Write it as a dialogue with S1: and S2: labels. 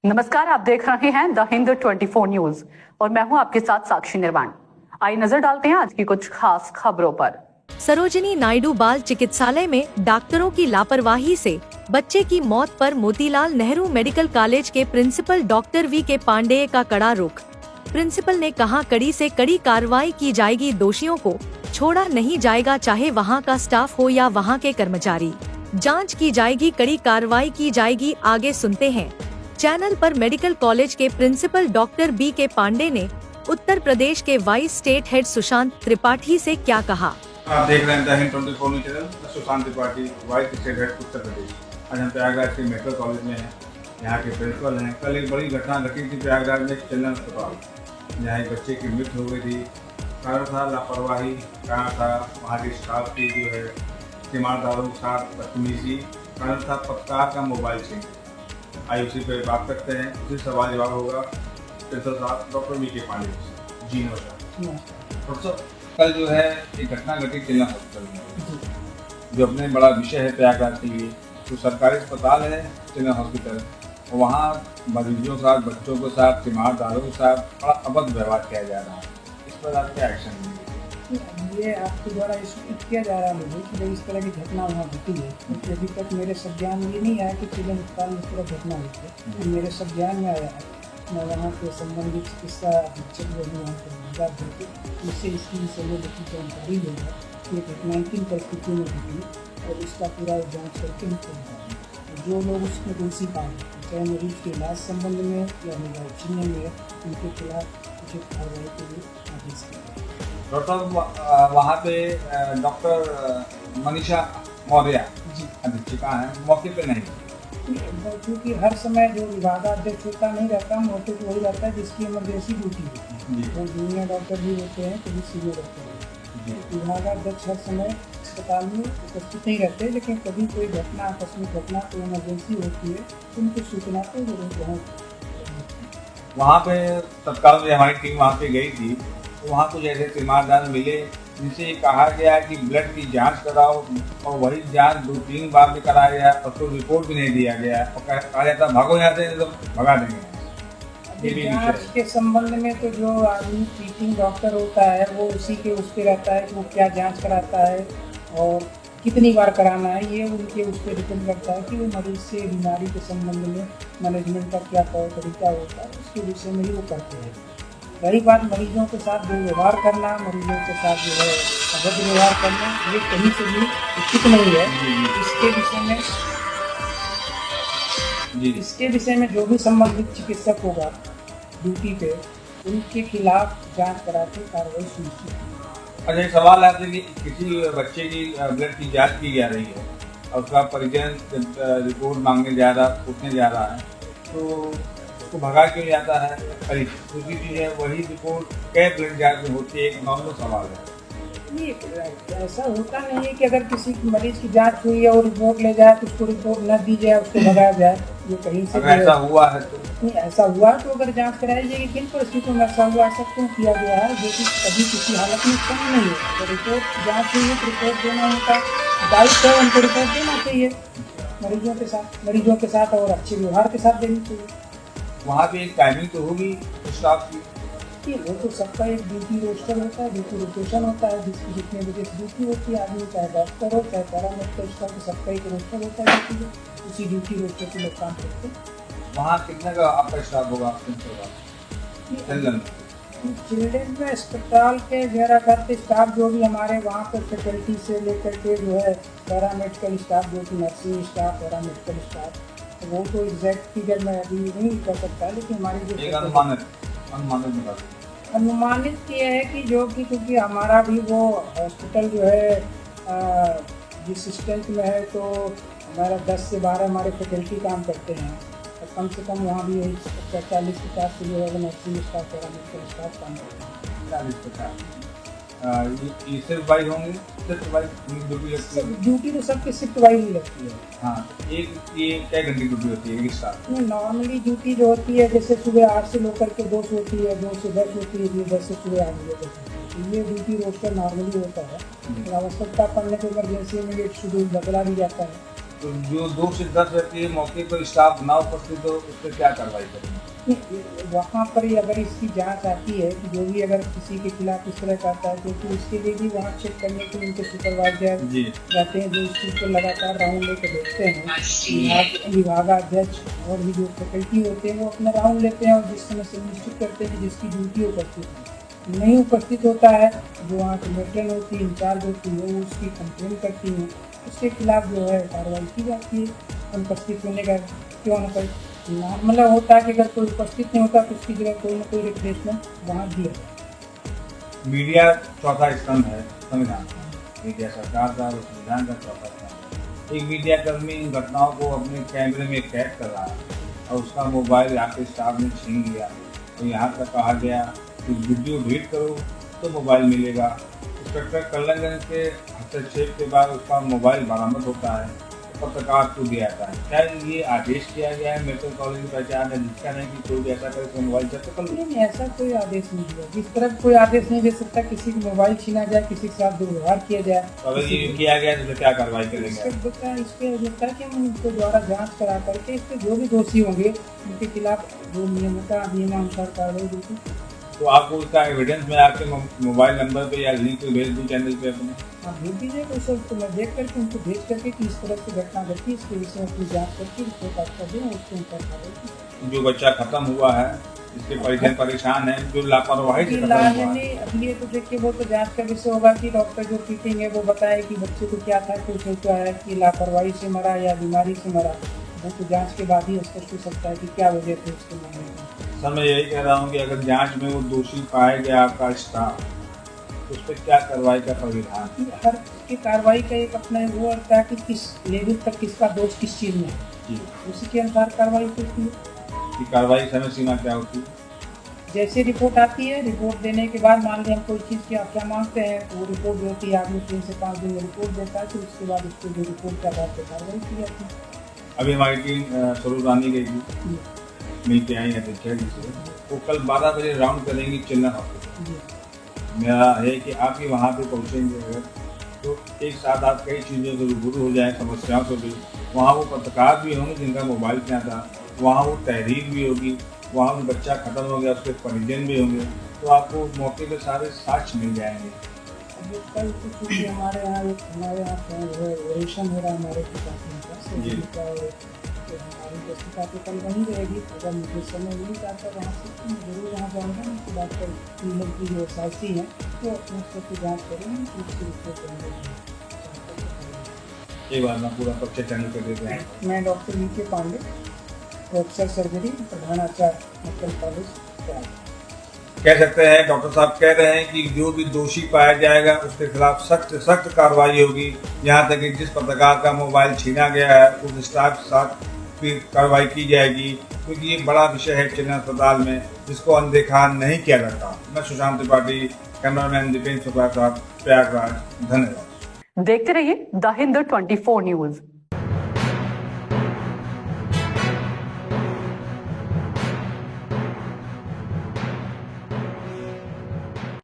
S1: नमस्कार, आप देख रहे हैं द हिंद 24 न्यूज और मैं हूं आपके साथ साक्षी निर्वाण। आइए नजर डालते हैं आज की कुछ खास खबरों पर।
S2: सरोजिनी नायडू बाल चिकित्सालय में डॉक्टरों की लापरवाही से बच्चे की मौत पर मोतीलाल नेहरू मेडिकल कॉलेज के प्रिंसिपल डॉक्टर वी के पांडेय का कड़ा रुख। प्रिंसिपल ने कहा, कड़ी से कड़ी कार्रवाई की जाएगी, दोषियों को छोड़ा नहीं जाएगा, चाहे वहां का स्टाफ हो या वहां के कर्मचारी। जांच की जाएगी, कड़ी कार्रवाई की जाएगी। आगे सुनते हैं। चैनल पर मेडिकल कॉलेज के principal doctor B K Pandey ने उत्तर प्रदेश के vice state head Sushant Tripathi से क्या कहा।
S3: आप देख रहे हैं the Hind 24 news channel. Sushant Tripathi, vice state head Uttar Pradesh. आज हम प्रयागराज के मेडिकल कॉलेज में हैं। यहाँ के प्रिंसिपल हैं। कल एक बड़ी घटना घटी थी प्रयागराज में चिल्ड्रन अस्पताल। यहाँ एक बच्चे की मृत्यु हो गई थी। कारण था लापरवाही, कारण था वहाँ के स्टाफ की जो है तीमारदारों के साथ बदतमीजी, कारण था पत्रकार का मोबाइल छिन। आइए उसी पर बात करते हैं। उसी सवाल जवाब होगा प्रिंसिपल साहब डॉक्टर वी के पांडे जी। नमस्कार डॉक्टर साहब, कल जो है एक घटना घटी चिल्ड्रन हॉस्पिटल में, जो अपने बड़ा विषय है प्रयागराज के लिए। तो सरकारी अस्पताल है चिल्ड्रन हॉस्पिटल, और वहाँ मरीजों के साथ, बच्चों के साथ, तीमारदारों के साथ बड़ा अभद्र व्यवहार किया जा रहा है। इस पर आप क्या एक्शन लेंगे?
S4: ये आपके द्वारा सूचित किया जा रहा है मुझे कि भाई इस तरह की घटना वहाँ घटी है, क्योंकि अभी तक मेरे संज्ञान में ये नहीं आया कि चिल्ड्रन अस्पताल में इस तरह घटना हुई है। मेरे संज्ञान में आया है, मैं वहाँ के संबंधित चिकित्सा अधीक्षक जो है वहाँ पर बात करके उससे इसकी विषय में लिखी जानकारी लेगा कि ये घटना किन परिस्थितियों में घटी और इसका पूरा जाँच करके हमको बताएंगे। जो लोग उसमें दोषी पाए, चाहे मरीज के इलाज संबंध में या मोबाइल छीनने में, उनके खिलाफ उचित कार्रवाई के लिए आदेश किया।
S3: डॉक्टर वहाँ पे डॉक्टर मनीषा मौर्य अधीक्षिका हैं, मौके पे नहीं,
S4: क्योंकि हर समय जो विभागाध्यक्ष होता नहीं रहता, मौके पे वही रहता है जिसकी इमरजेंसी ड्यूटी होती है। तो जूनियर डॉक्टर भी होते हैं, कभी सीनियर डॉक्टर होते हैं। विभागाध्यक्ष हर समय अस्पताल में उपस्थित नहीं रहते, लेकिन कभी कोई घटना, आकस्मिक घटना, कोई इमरजेंसी होती है तो उनको सूचना तो जरूर
S3: वहाँ पे तत्काल में हमारी टीम वहाँ पे गई थी। तो वहाँ कुछ ऐसे तीमारदार मिले जिनसे ये कहा गया कि ब्लड की जांच कराओ, और वही जांच 2-3 बार भी कराया गया और तो रिपोर्ट भी नहीं दिया गया, और कहा जाता भागो यहाँ से, तो भगा देंगे।
S4: जांच के संबंध में तो जो आदमी ट्रीटिंग डॉक्टर होता है वो उसी के उस पर रहता है कि वो क्या जांच कराता है और कितनी बार कराना है। ये उनके उस पर डिपेंड करता है कि वो मरीज से बीमारी के संबंध में मैनेजमेंट का क्या तौर तरीका होता है, उसके विषय में ही वो करते हैं। रही बात मरीजों के साथ दुर्व्यवहार करना, मरीजों के साथ जो है अभद्र व्यवहार करना, ये कहीं से भी उचित नहीं है। इसके विषय में जो भी संबंधित चिकित्सक होगा ड्यूटी पे, उनके खिलाफ जांच करा के कार्रवाई सुनिश्चित।
S3: अच्छा, एक सवाल आता है कि किसी बच्चे की ब्लड की जांच की जा रही है और उसका परिजन रिपोर्ट मांगने जा रहा, पूछने जा रहा है, तो उसको भगा क्यों जाता है? दूसरी चीज़ है, वही रिपोर्ट कई ब्लड जांच में होती है। एक नॉर्मल सवाल है।
S4: नहीं, ऐसा होता नहीं है कि अगर किसी मरीज की जांच हुई है और रिपोर्ट ले जाए तो उसको रिपोर्ट न दी जाए, उसको भगाया जाए। ये कहीं से
S3: ऐसा हुआ है तो
S4: नहीं, ऐसा हुआ तो अगर जांच कराई जाएगी। किन परिस्थितियों में ऐसा हुआ, ऐसा क्यों किया गया है, जो कि कभी किसी हालत में सही नहीं है। अगर रिपोर्ट जांच हुई है तो रिपोर्ट देना उनका दायित्व है, उनको रिपोर्ट देना चाहिए मरीजों के साथ और अच्छे व्यवहार के साथ देनी चाहिए।
S3: वहाँ पे एक टाइमिंग तो होगी स्टाफ की?
S4: वो तो सबका एक ड्यूटी रोस्टर होता है, ड्यूटी रोटेशन होता है, जिसकी जितने बजे से ड्यूटी होती है। आदमी चाहे डॉक्टर हो चाहे पैरामेडिकल स्टाफ, सबका एक रोस्टर होता है ड्यूटी का। उसी ड्यूटी रोस्टर पे लोग काम करते हैं।
S3: वहाँ कितने का आपका स्टाफ होगा?
S4: चिल्ड्रन में अस्पताल के वगैरह करते स्टाफ जो भी हमारे वहाँ पर फैकल्टी से लेकर के जो है पैरामेडिकल स्टाफ, जो कि नर्सिंग स्टाफ, पैरामेडिकल स्टाफ, वो तो एग्जैक्ट फिगर मैं अभी नहीं कर सकता, लेकिन हमारी जो अनुमानित ये है कि जो कि क्योंकि हमारा भी वो हॉस्पिटल जो है जिस स्ट्रेंथ में है, तो हमारा 10 से 12 हमारे फैकल्टी काम करते हैं, और कम से कम वहाँ भी यही 40-50 से जो है नर्सिंग स्टाफ, पैरामेडिकल स्टाफ काम करते हैं।
S3: 40-50 ये शिफ्ट वाइज होंगे? शिफ्ट वाइज
S4: ड्यूटी तो सबकी शिफ्ट वाइज ही लगती है।
S3: हाँ, एक ये क्या घंटे ड्यूटी होती है एक स्टाफ?
S4: नॉर्मली ड्यूटी जो होती है, जैसे सुबह 8 से लेकर के 2 से होती है, 2 से 10 होती है, 10 से सुबह 8 बजे तक। ये ड्यूटी रोस्टर नॉर्मली होता है। आवश्यकता पड़ने पर इमरजेंसी में ये शेड्यूल बदला भी जाता है।
S3: तो जो 2 से 10 व्यक्ति मौके पर स्टाफ ना उपस्थित हो उस पर क्या कार्रवाई करेंगे?
S4: वहाँ पर ही अगर इसकी जांच आती है कि जो भी अगर किसी के खिलाफ इस तरह का आता है तो फिर उसके लिए भी वहाँ चेक करने के लिए उनके सुपरवाइजर
S3: जी
S4: रहते हैं जो इस चीज़ को लगातार राउंड लेकर देखते हैं। विभागाध्यक्ष और भी जो फैकल्टी होते हैं वो अपना राउंड लेते हैं और जिस समय सुनिश्चित करते हैं कि जिसकी ड्यूटी उपस्थित है। नहीं उपस्थित होता है, जो वहाँ की मेट्रन होती है, इंचार्ज होती है, वो उसकी कंप्लेन करती हैं, उसके खिलाफ जो है कार्रवाई की जाती है। अनुपस्थित होने का क्यों न कोई नॉर्मल होता है कि अगर कोई उपस्थित नहीं होता तो उसकी जगह कोई ना कोई रिप्लेसमेंट वहाँ दिया जाए।
S3: मीडिया चौथा स्तंभ है संविधान का। मीडिया सरकार का और संविधान का चौथा स्तंभ है। एक मीडिया कर्मी इन घटनाओं को अपने कैमरे में कैद कर रहा है और उसका मोबाइल यहाँ के स्टाफ ने छीन लिया और यहाँ तक कहा गया कि वीडियो भेंट करो तो मोबाइल मिलेगा। इंस्पेक्टर कल्लंगंज के हस्तक्षेप के बाद उसका मोबाइल बरामद होता है, पत्रकार को दिया जाता है। क्या ये आदेश किया गया है मेडिकल कॉलेज की पहचान है जिसका नहीं कि कोई भी ऐसा करे तो मोबाइल जब्त कर लो?
S4: नहीं, ऐसा कोई आदेश नहीं दिया। जिस तरह कोई आदेश नहीं दे सकता किसी का मोबाइल छीना जाए, किसी के साथ दुर्व्यवहार किया जाए।
S3: तो अगर ये किया गया तो क्या कार्रवाई करेंगे?
S4: इस पे होता है कि हम उनके द्वारा जांच करा करके इस पे जो भी दोषी होंगे उनके खिलाफ जो नियमानुसार कार्रवाई होगी।
S3: तो आपको उसका एविडेंस मैं आपके मोबाइल नंबर पे या लिंक पे भेज दूँ चैनल पे अपने?
S4: आप भेज दीजिए कोई सब, तो मैं देख करके उनको भेज करके कि इस तरह की घटना घटी, इसके विषय में अपनी जाँच करके रिपोर्ट आपका दें, उसके अनुसार कार्रवाई।
S3: जो बच्चा खत्म हुआ है इसके परिजन परेशान है, जो लापरवाही से खत्म हुआ है।
S4: अब ये तो देखिए वो तो जांच का विषय होगा कि डॉक्टर जो पीटेंगे वो बताए कि बच्चे को क्या था, कुछ होता है कि लापरवाही से मरा या बीमारी से मरा, वो तो जांच के बाद ही स्पष्ट हो सकता है कि क्या वजह थी उसके मरने की।
S3: सर मैं यही कह रहा हूँ कि अगर जांच में वो दोषी पाया गया आपका स्टाफ तो उस पर क्या कार्रवाई का प्राविधान?
S4: हर की कार्रवाई का एक अपना वो होता है कि किस लेवल तक किसका दोष किस चीज़ में है,
S3: जी
S4: उसी के अनुसार कार्रवाई होती है।
S3: कि कार्रवाई समय सीमा क्या होती है?
S4: जैसे रिपोर्ट आती है, रिपोर्ट देने के बाद मान लीजिए हम कोई चीज़ की आप क्या मांगते हैं तो वो रिपोर्ट जो होती है आदमी 3 से 5 दिन में रिपोर्ट देता है, तो उसके बाद उसको जो रिपोर्ट के आधार पर कार्रवाई की जाती है।
S3: अभी हमारी टीम स्वरूप रानी गई थी, मिल के आई अध्यक्ष जी से, वो कल 12 बजे राउंड करेंगी चिल्ला हॉस्पिटल। मेरा है कि आप ही वहाँ पे पहुँचेंगे अगर तो एक साथ आप कई चीज़ों से रूबरू हो जाए, समस्याओं से भी। वहाँ वो पत्रकार भी होंगे जिनका मोबाइल क्या था, वहाँ वो तहरीर भी होगी, वहाँ वो बच्चा खत्म हो गया उसके परिजन भी होंगे, तो आपको मौके पे सारे साक्ष्य मिल जाएंगे।
S4: अभी कल कुछ हमारे यहाँ रेशन हो रहा है हमारे पिता का, हमारी पुस्तिका तो कल वहीं रहेगी। अगर मुझे समय नहीं चाहता वहाँ से तो मैं जरूर वहाँ जाऊँगा। उसके बाद कल फीमेल की जो साइसी हैं वो अपने स्तर की जाँच करेंगे, उसकी रिपोर्ट करेंगे।
S3: एक बार मैं पूरा पक्ष चैनल कर देते हैं।
S4: मैं doctor V K. Pandey, professor surgery, प्रधानाचार्य मेडिकल कॉलेज प्रयाग।
S3: कह सकते हैं डॉक्टर साहब कह रहे हैं कि जो भी दोषी पाया जाएगा उसके खिलाफ सख्त सख्त कार्रवाई होगी। यहाँ तक कि जिस पत्रकार का मोबाइल छीना गया है उस स्टाफ के साथ फिर कार्रवाई की जाएगी, क्योंकि ये बड़ा विषय है चिल्ला अस्पताल में जिसको अनदेखा नहीं किया जाता। मैं सुशांत त्रिपाठी, कैमरामैन दीपेंद्र सुब्रत, प्रयागराज। धन्यवाद।
S1: देखते रहिए द हिंदू 24 न्यूज।